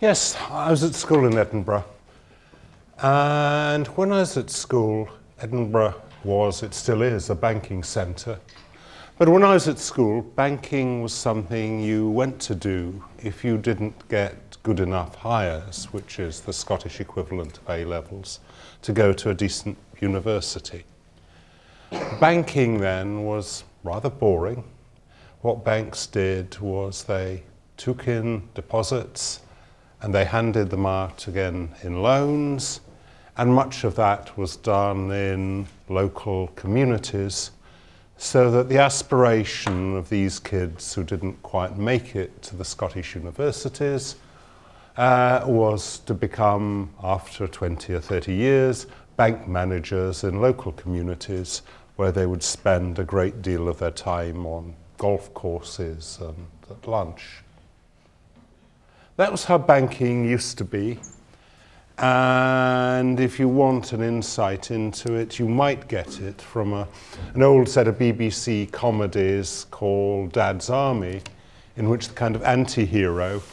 Yes, I was at school in Edinburgh. And when I was at school, Edinburgh was, it still is, a banking centre. But when I was at school, banking was something you went to do if you didn't get good enough hires, which is the Scottish equivalent of A-levels, to go to a decent university. Banking then was rather boring. What banks did was they took in deposits and they handed them out again in loans, and much of that was done in local communities, so that the aspiration of these kids who didn't quite make it to the Scottish universities was to become, after 20 or 30 years, bank managers in local communities where they would spend a great deal of their time on golf courses and at lunch. That was how banking used to be. And if you want an insight into it, you might get it from an old set of BBC comedies called Dad's Army, in which the kind of anti-hero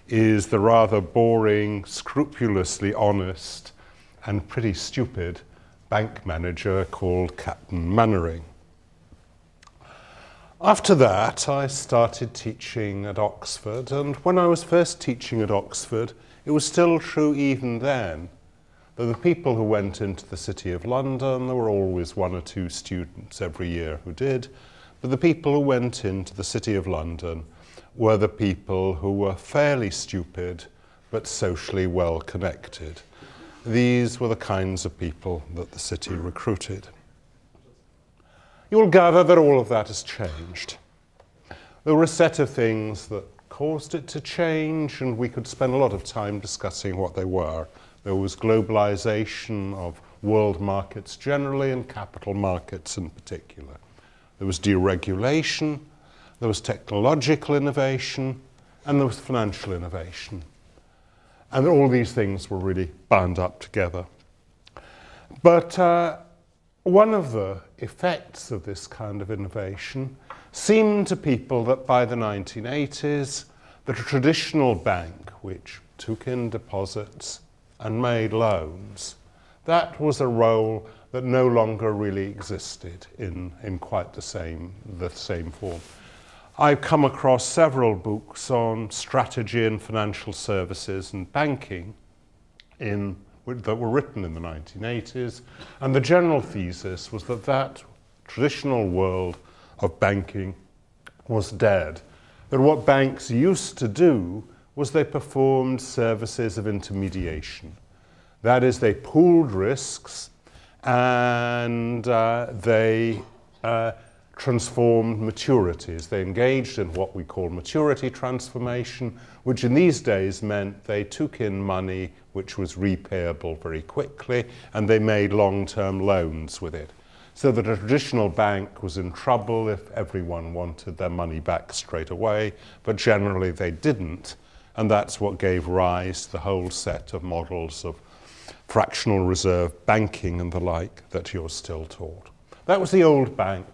is the rather boring, scrupulously honest, and pretty stupid bank manager called Captain Mannering. After that, I started teaching at Oxford, and when I was first teaching at Oxford, it was still true even then that the people who went into the City of London, there were always one or two students every year who did, but the people who went into the City of London were the people who were fairly stupid but socially well connected. These were the kinds of people that the city recruited. You will gather that all of that has changed. There were a set of things that caused it to change, and we could spend a lot of time discussing what they were. There was globalization of world markets generally and capital markets in particular. There was deregulation, there was technological innovation, and there was financial innovation. And all these things were really bound up together. But one of the effects of this kind of innovation seemed to people that by the 1980s, the traditional bank, which took in deposits and made loans, that was a role that no longer really existed in quite the same form. I've come across several books on strategy in financial services and banking that were written in the 1980s, and the general thesis was that that traditional world of banking was dead. That what banks used to do was they performed services of intermediation. That is, they pooled risks and they transformed maturities. They engaged in what we call maturity transformation, which in these days meant they took in money which was repayable very quickly, and they made long-term loans with it. So that a traditional bank was in trouble if everyone wanted their money back straight away, but generally they didn't, and that's what gave rise to the whole set of models of fractional reserve banking and the like that you're still taught. That was the old bank.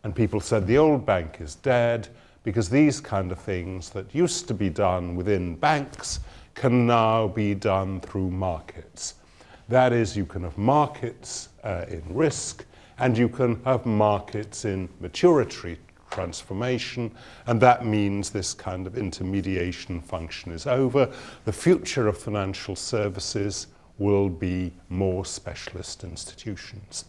And people said the old bank is dead because these kind of things that used to be done within banks can now be done through markets. That is, you can have markets in risk, and you can have markets in maturity transformation, and that means this kind of intermediation function is over. The future of financial services will be more specialist institutions.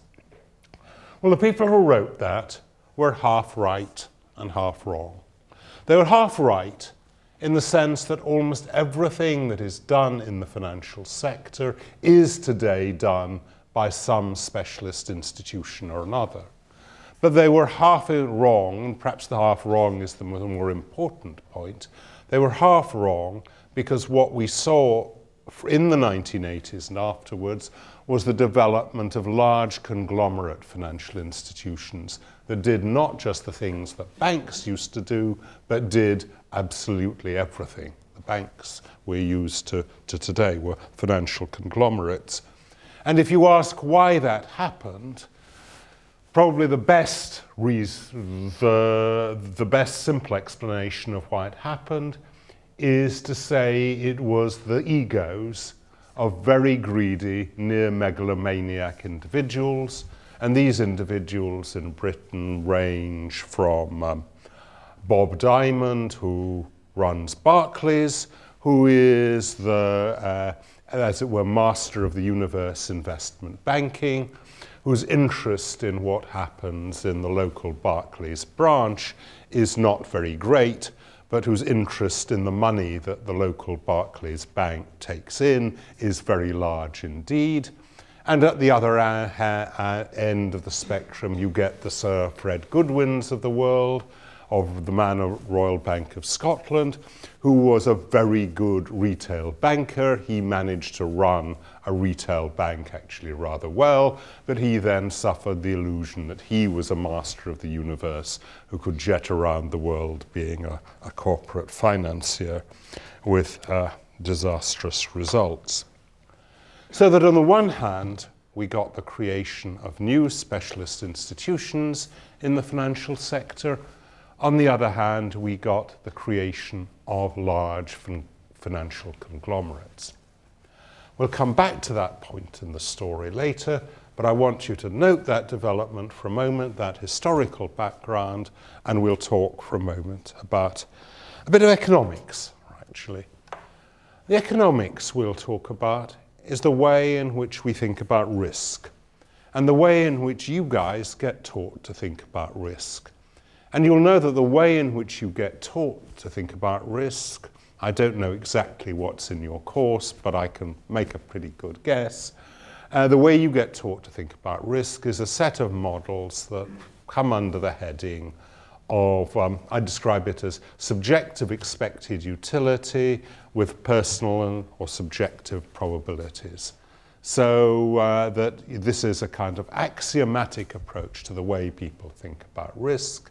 Well, the people who wrote that were half right and half wrong. They were half right in the sense that almost everything that is done in the financial sector is today done by some specialist institution or another. But they were half wrong, and perhaps the half wrong is the more important point. They were half wrong because what we saw in the 1980s and afterwards was the development of large conglomerate financial institutions that did not just the things that banks used to do, but did absolutely everything. The banks we're used to today were financial conglomerates. And if you ask why that happened, probably the best reason, the best simple explanation of why it happened is to say it was the egos of very greedy, near megalomaniac individuals, and these individuals in Britain range from Bob Diamond, who runs Barclays, who is the, as it were, master of the universe investment banking, whose interest in what happens in the local Barclays branch is not very great, but whose interest in the money that the local Barclays bank takes in is very large indeed. And at the other end of the spectrum, you get the Sir Fred Goodwins of the world, of the man of Royal Bank of Scotland, who was a very good retail banker. He managed to run a retail bank actually rather well, but he then suffered the illusion that he was a master of the universe who could jet around the world being a corporate financier with disastrous results. So that on the one hand, we got the creation of new specialist institutions in the financial sector. On the other hand, we got the creation of large financial conglomerates. We'll come back to that point in the story later, but I want you to note that development for a moment, that historical background, and we'll talk for a moment about a bit of economics, actually. The economics we'll talk about is the way in which we think about risk, and the way in which you guys get taught to think about risk. And you'll know that the way in which you get taught to think about risk, I don't know exactly what's in your course, but I can make a pretty good guess. The way you get taught to think about risk is a set of models that come under the heading of, I describe it as subjective expected utility with personal or subjective probabilities. So that this is a kind of axiomatic approach to the way people think about risk.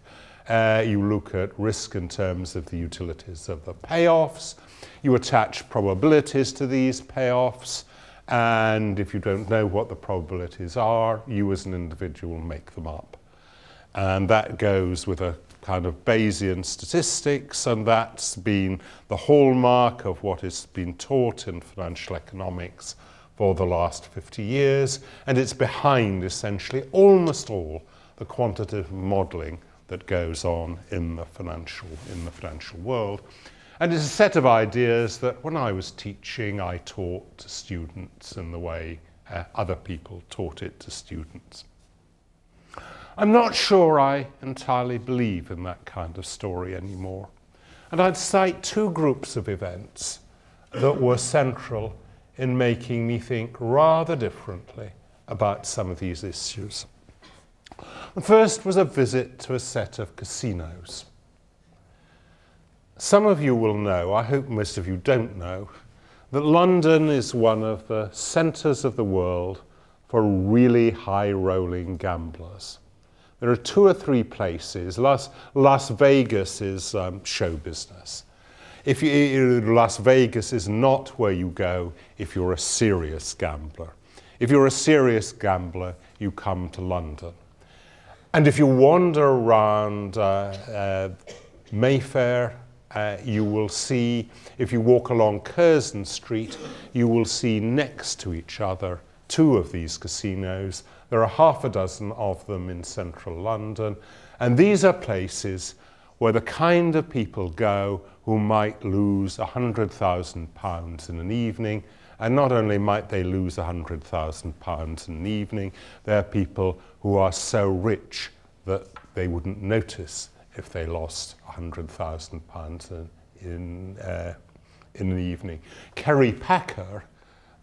You look at risk in terms of the utilities of the payoffs. You attach probabilities to these payoffs. And if you don't know what the probabilities are, you as an individual make them up. And that goes with a kind of Bayesian statistics, and that's been the hallmark of what has been taught in financial economics for the last 50 years. And it's behind essentially almost all the quantitative modeling that goes on in the financial world. And it's a set of ideas that when I was teaching, I taught to students in the way other people taught it to students. I'm not sure I entirely believe in that kind of story anymore. And I'd cite two groups of events that were central in making me think rather differently about some of these issues. The first was a visit to a set of casinos. Some of you will know, I hope most of you don't know, that London is one of the centres of the world for really high-rolling gamblers. There are two or three places. Las Vegas is show business. Las Vegas is not where you go if you're a serious gambler. If you're a serious gambler, you come to London. And if you wander around Mayfair, you will see, if you walk along Curzon Street, you will see next to each other two of these casinos. There are half a dozen of them in central London, and these are places where the kind of people go who might lose £100,000 in an evening. And not only might they lose £100,000 in an evening, they're people who are so rich that they wouldn't notice if they lost £100,000 in an evening. Kerry Packer,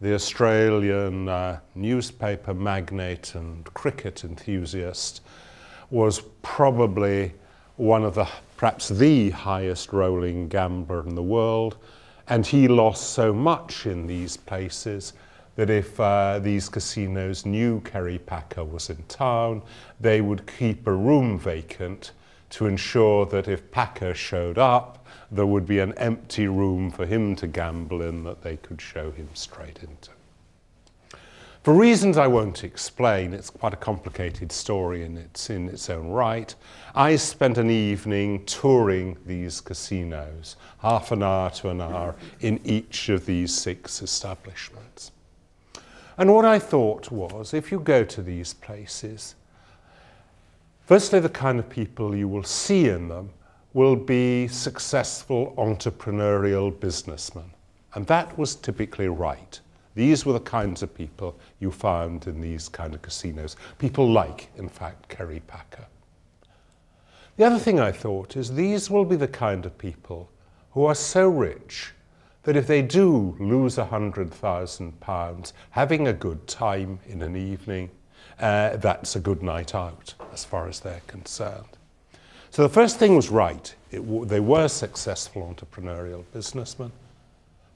the Australian newspaper magnate and cricket enthusiast, was probably one of the, perhaps the highest rolling gambler in the world. And he lost so much in these places that if these casinos knew Kerry Packer was in town, they would keep a room vacant to ensure that if Packer showed up, there would be an empty room for him to gamble in that they could show him straight into. For reasons I won't explain, it's quite a complicated story in its own right, I spent an evening touring these casinos, half an hour to an hour in each of these 6 establishments. And what I thought was, if you go to these places, firstly, the kind of people you will see in them will be successful entrepreneurial businessmen. And that was typically right. These were the kinds of people you found in these kind of casinos. People like, in fact, Kerry Packer. The other thing I thought is these will be the kind of people who are so rich that if they do lose £100,000 having a good time in an evening, that's a good night out as far as they're concerned. So the first thing was right. They were successful entrepreneurial businessmen,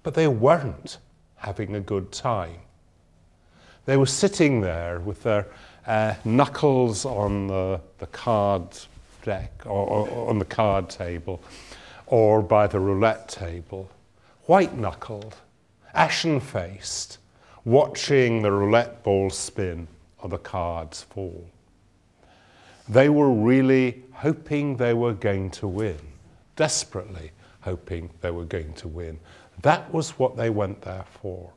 but they weren't having a good time. They were sitting there with their knuckles on the card deck or on the card table or by the roulette table, white-knuckled, ashen-faced, watching the roulette ball spin or the cards fall. They were really hoping they were going to win, desperately hoping they were going to win. That was what they went there for.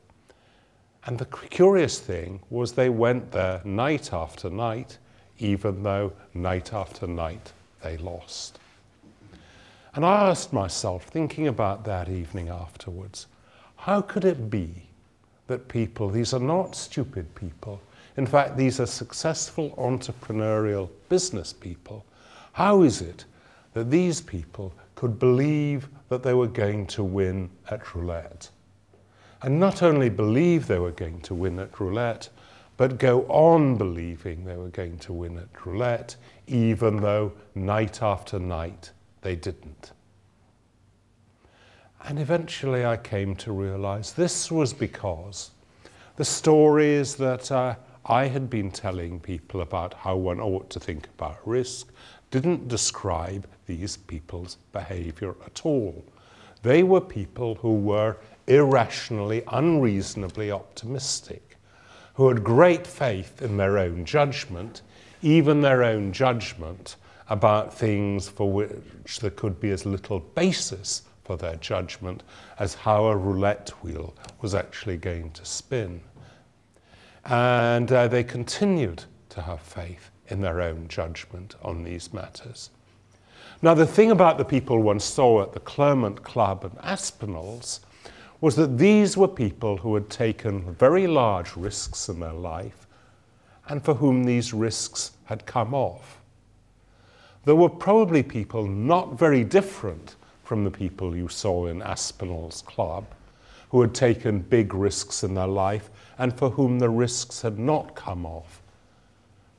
And the curious thing was they went there night after night, even though night after night they lost. And I asked myself, thinking about that evening afterwards, how could it be that people, these are not stupid people, in fact, these are successful entrepreneurial business people, how is it that these people could believe that they were going to win at roulette? And not only believe they were going to win at roulette, but go on believing they were going to win at roulette, even though night after night they didn't. And eventually I came to realize this was because the stories that I had been telling people about how one ought to think about risk didn't describe these people's behavior at all. They were people who were irrationally, unreasonably optimistic, who had great faith in their own judgment, even their own judgment about things for which there could be as little basis for their judgment as how a roulette wheel was actually going to spin. And they continued to have faith in their own judgment on these matters. Now, the thing about the people one saw at the Clermont Club and Aspinalls was that these were people who had taken very large risks in their life and for whom these risks had come off. There were probably people not very different from the people you saw in Aspinall's Club who had taken big risks in their life and for whom the risks had not come off.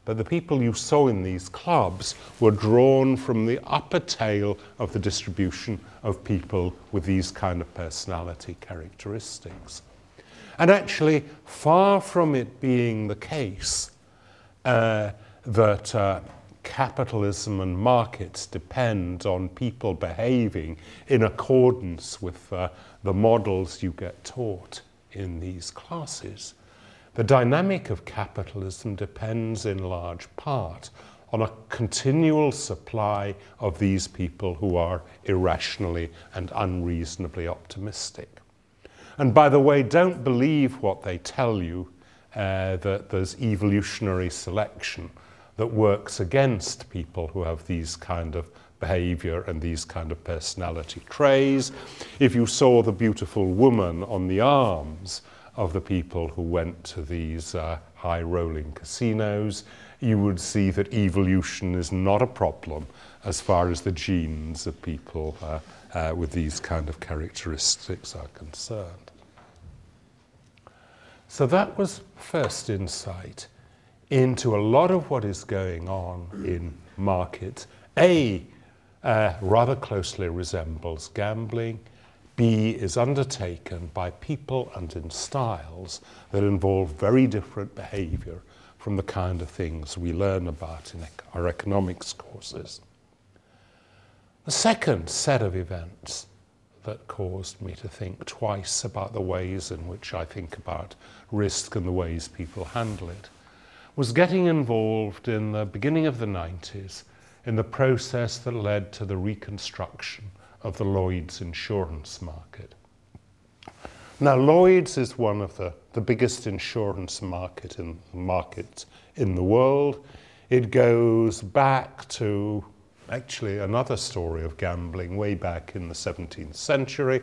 But the people you saw in these clubs were drawn from the upper tail of the distribution of people with these kind of personality characteristics. And actually, far from it being the case that capitalism and markets depend on people behaving in accordance with the models you get taught in these classes, the dynamic of capitalism depends in large part on a continual supply of these people who are irrationally and unreasonably optimistic. And by the way, don't believe what they tell you that there's evolutionary selection that works against people who have these kind of behavior and these kind of personality traits. If you saw the beautiful woman on the arms of the people who went to these high-rolling casinos, you would see that evolution is not a problem as far as the genes of people with these kind of characteristics are concerned. So that was first insight into a lot of what is going on in markets. Rather closely resembles gambling. B is undertaken by people and in styles that involve very different behavior from the kind of things we learn about in our economics courses. The second set of events that caused me to think twice about the ways in which I think about risk and the ways people handle it, was getting involved in the beginning of the 90s in the process that led to the reconstruction of the Lloyd's insurance market. Now, Lloyd's is one of the biggest insurance markets in the world. It goes back to actually another story of gambling way back in the 17th century,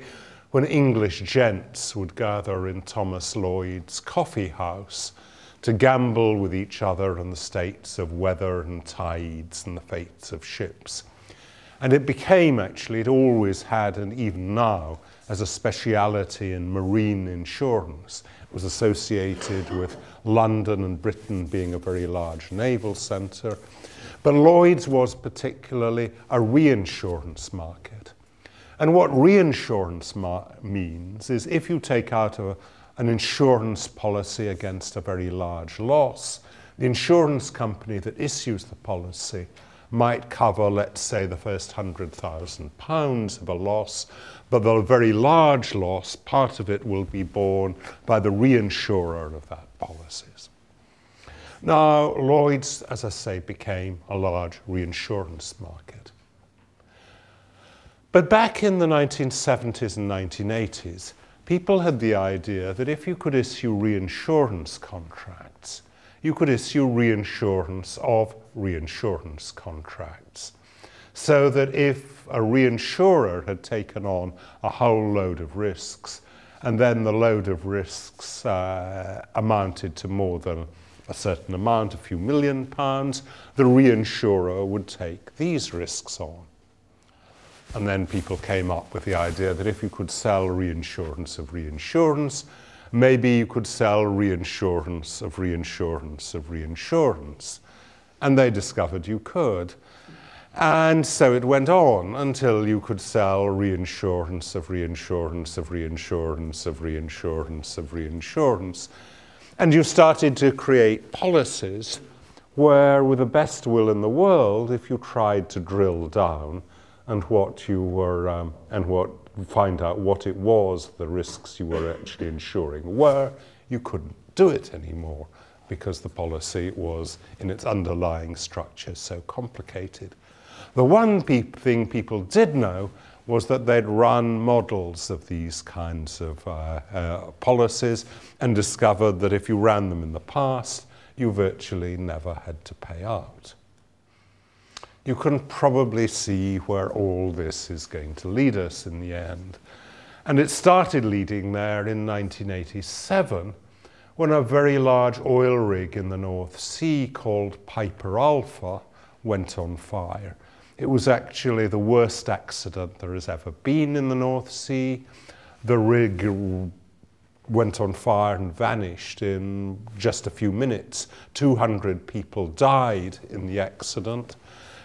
when English gents would gather in Thomas Lloyd's coffee house to gamble with each other on the states of weather and tides and the fates of ships. And it became, actually, it always had, and even now, as a speciality in marine insurance. It was associated with London and Britain being a very large naval centre. But Lloyd's was particularly a reinsurance market. And what reinsurance means is if you take out an insurance policy against a very large loss, the insurance company that issues the policy might cover, let's say, the first £100,000 of a loss, but the very large loss, part of it will be borne by the reinsurer of that policies. Now, Lloyd's, as I say, became a large reinsurance market. But back in the 1970s and 1980s, people had the idea that if you could issue reinsurance contracts, you could issue reinsurance of reinsurance contracts. So that if a reinsurer had taken on a whole load of risks, and then the load of risks amounted to more than a certain amount, a few £1,000,000, the reinsurer would take these risks on. And then people came up with the idea that if you could sell reinsurance of reinsurance, maybe you could sell reinsurance of reinsurance of reinsurance. And they discovered you could. And so it went on until you could sell reinsurance of reinsurance of reinsurance of reinsurance of reinsurance. And you started to create policies where, with the best will in the world, if you tried to drill down and find out what it was the risks you were actually insuring were, you couldn't do it anymore because the policy was, in its underlying structure, so complicated. The one thing people did know was that they'd run models of these kinds of policies and discovered that if you ran them in the past, you virtually never had to pay out. You can probably see where all this is going to lead us in the end. And it started leading there in 1987 when a very large oil rig in the North Sea called Piper Alpha went on fire. It was actually the worst accident there has ever been in the North Sea. The rig went on fire and vanished in just a few minutes. 200 people died in the accident.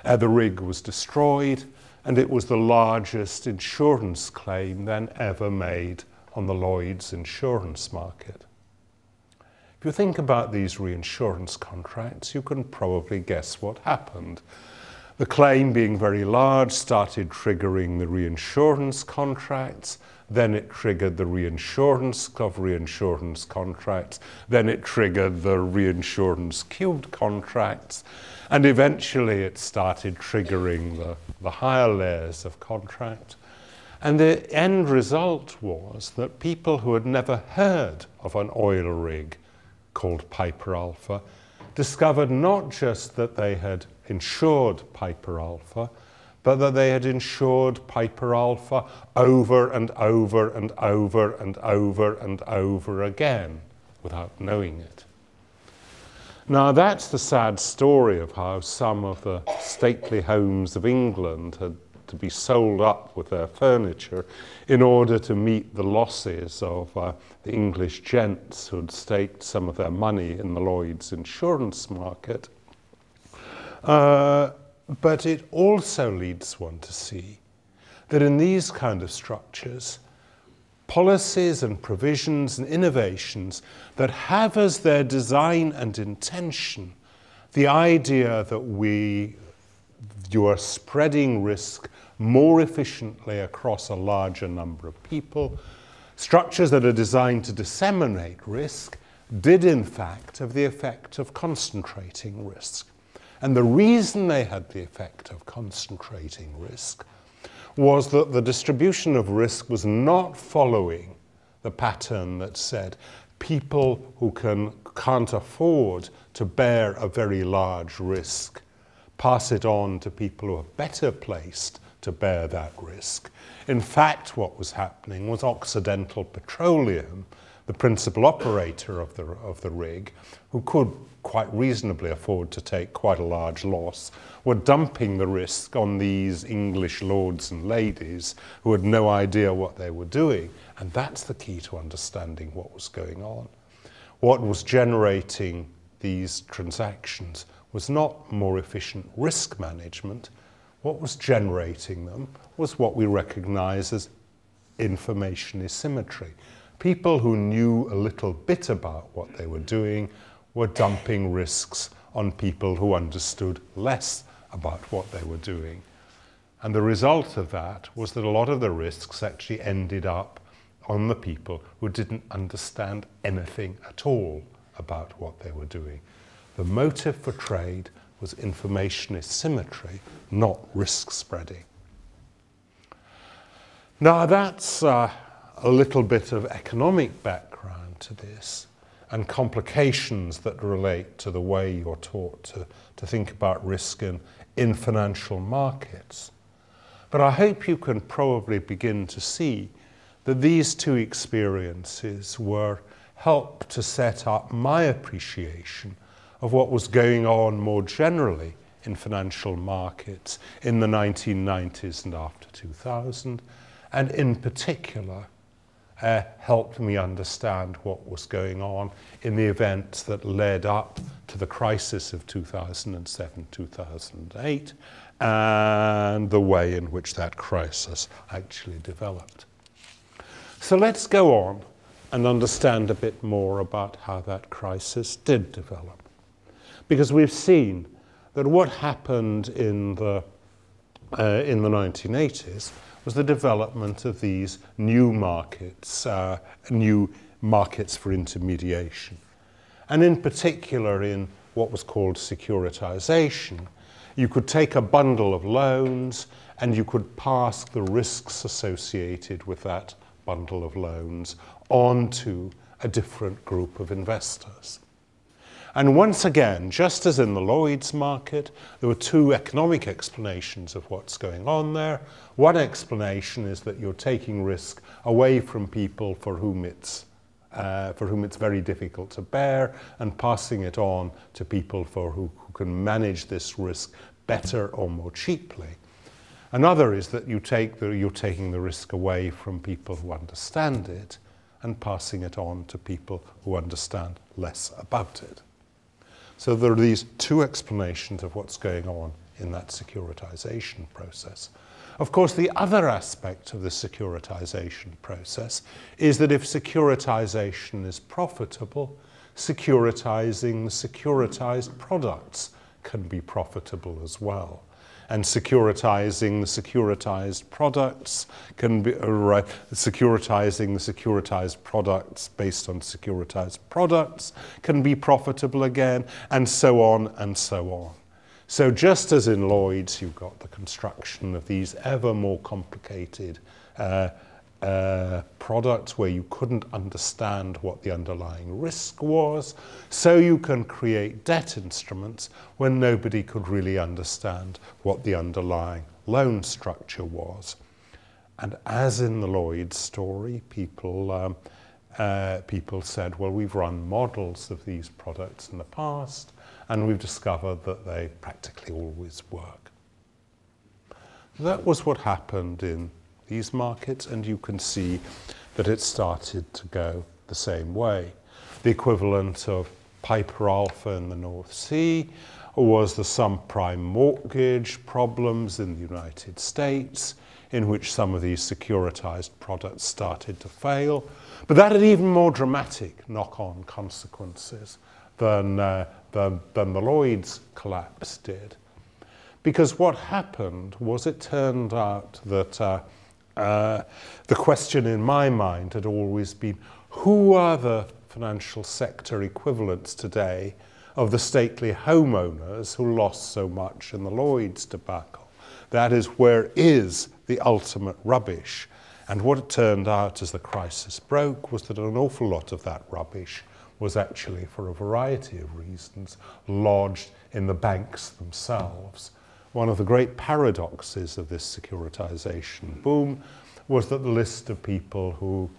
The rig was destroyed, and it was the largest insurance claim then ever made on the Lloyd's insurance market. If you think about these reinsurance contracts, you can probably guess what happened. The claim, being very large, started triggering the reinsurance contracts. Then it triggered the reinsurance of reinsurance contracts. Then it triggered the reinsurance cubed contracts. And eventually it started triggering the higher layers of contract. And the end result was that people who had never heard of an oil rig called Piper Alpha discovered not just that they had insured Piper Alpha, but that they had insured Piper Alpha over and over and over and over and over again without knowing it. Now, that's the sad story of how some of the stately homes of England had to be sold up with their furniture in order to meet the losses of the English gents who had staked some of their money in the Lloyd's insurance market. But it also leads one to see that in these kind of structures, policies and provisions and innovations that have as their design and intention the idea that you are spreading risk more efficiently across a larger number of people. Structures that are designed to disseminate risk did in fact have the effect of concentrating risk. And the reason they had the effect of concentrating risk was that the distribution of risk was not following the pattern that said people who can't afford to bear a very large risk pass it on to people who are better placed to bear that risk. In fact, what was happening was Occidental Petroleum, the principal operator of the rig, who could quite reasonably afford to take quite a large loss, were dumping the risk on these English lords and ladies who had no idea what they were doing. And that's the key to understanding what was going on. What was generating these transactions was not more efficient risk management. What was generating them was what we recognize as information asymmetry. People who knew a little bit about what they were doing were dumping risks on people who understood less about what they were doing. And the result of that was that a lot of the risks actually ended up on the people who didn't understand anything at all about what they were doing. The motive for trade was information asymmetry, not risk spreading. Now that's a little bit of economic background to this and complications that relate to the way you're taught to think about risk in financial markets. But I hope you can probably begin to see that these two experiences were help to set up my appreciation of what was going on more generally in financial markets in the 1990s and after 2000, and in particular helped me understand what was going on in the events that led up to the crisis of 2007-2008 and the way in which that crisis actually developed. So let's go on and understand a bit more about how that crisis did develop. Because we've seen that what happened in the 1980s was the development of these new markets for intermediation. And in particular in what was called securitization, you could take a bundle of loans and you could pass the risks associated with that bundle of loans onto a different group of investors. And once again, just as in the Lloyd's market, there were two economic explanations of what's going on there. One explanation is that you're taking risk away from people for whom it's very difficult to bear and passing it on to people who can manage this risk better or more cheaply. Another is that you're taking the risk away from people who understand it and passing it on to people who understand less about it. So there are these two explanations of what's going on in that securitization process. Of course, the other aspect of the securitization process is that if securitization is profitable, securitizing the securitized products can be profitable as well. And securitizing the securitized products can be securitizing the securitized products based on securitized products can be profitable again, and so on and so on. So just as in Lloyd's, you've got the construction of these ever more complicated products where you couldn't understand what the underlying risk was, so you can create debt instruments when nobody could really understand what the underlying loan structure was. And as in the Lloyd's story, people said, well, we've run models of these products in the past, and we've discovered that they practically always work. That was what happened in these markets, and you can see that it started to go the same way. The equivalent of Piper Alpha in the North Sea was the subprime mortgage problems in the United States, in which some of these securitized products started to fail. But that had even more dramatic knock-on consequences than the Lloyd's collapse did. Because what happened was it turned out that the question in my mind had always been, who are the financial sector equivalents today of the stately homeowners who lost so much in the Lloyd's debacle? That is, where is the ultimate rubbish? And what it turned out as the crisis broke was that an awful lot of that rubbish was actually, for a variety of reasons, lodged in the banks themselves. One of the great paradoxes of this securitization boom was that the list of people who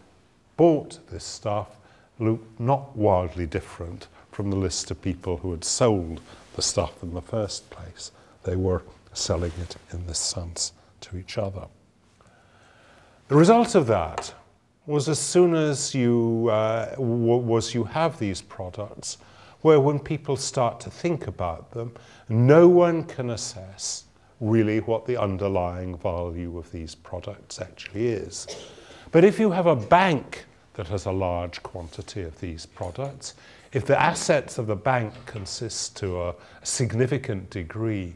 bought this stuff looked not wildly different from the list of people who had sold the stuff in the first place. They were selling it in this sense to each other. The result of that was, as soon as you have these products, where when people start to think about them, no one can assess really what the underlying value of these products actually is. But if you have a bank that has a large quantity of these products, if the assets of the bank consist to a significant degree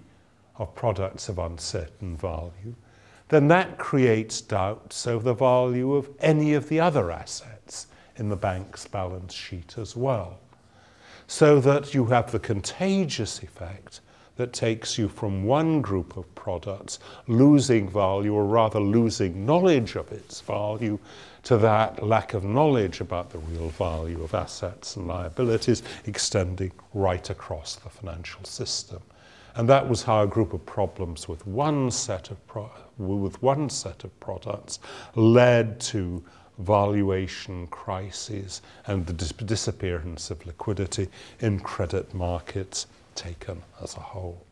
of products of uncertain value, then that creates doubts over the value of any of the other assets in the bank's balance sheet as well. So that you have the contagious effect that takes you from one group of products losing value, or rather losing knowledge of its value, to that lack of knowledge about the real value of assets and liabilities extending right across the financial system. And that was how a group of problems with one set of products led to valuation crises and the disappearance of liquidity in credit markets taken as a whole.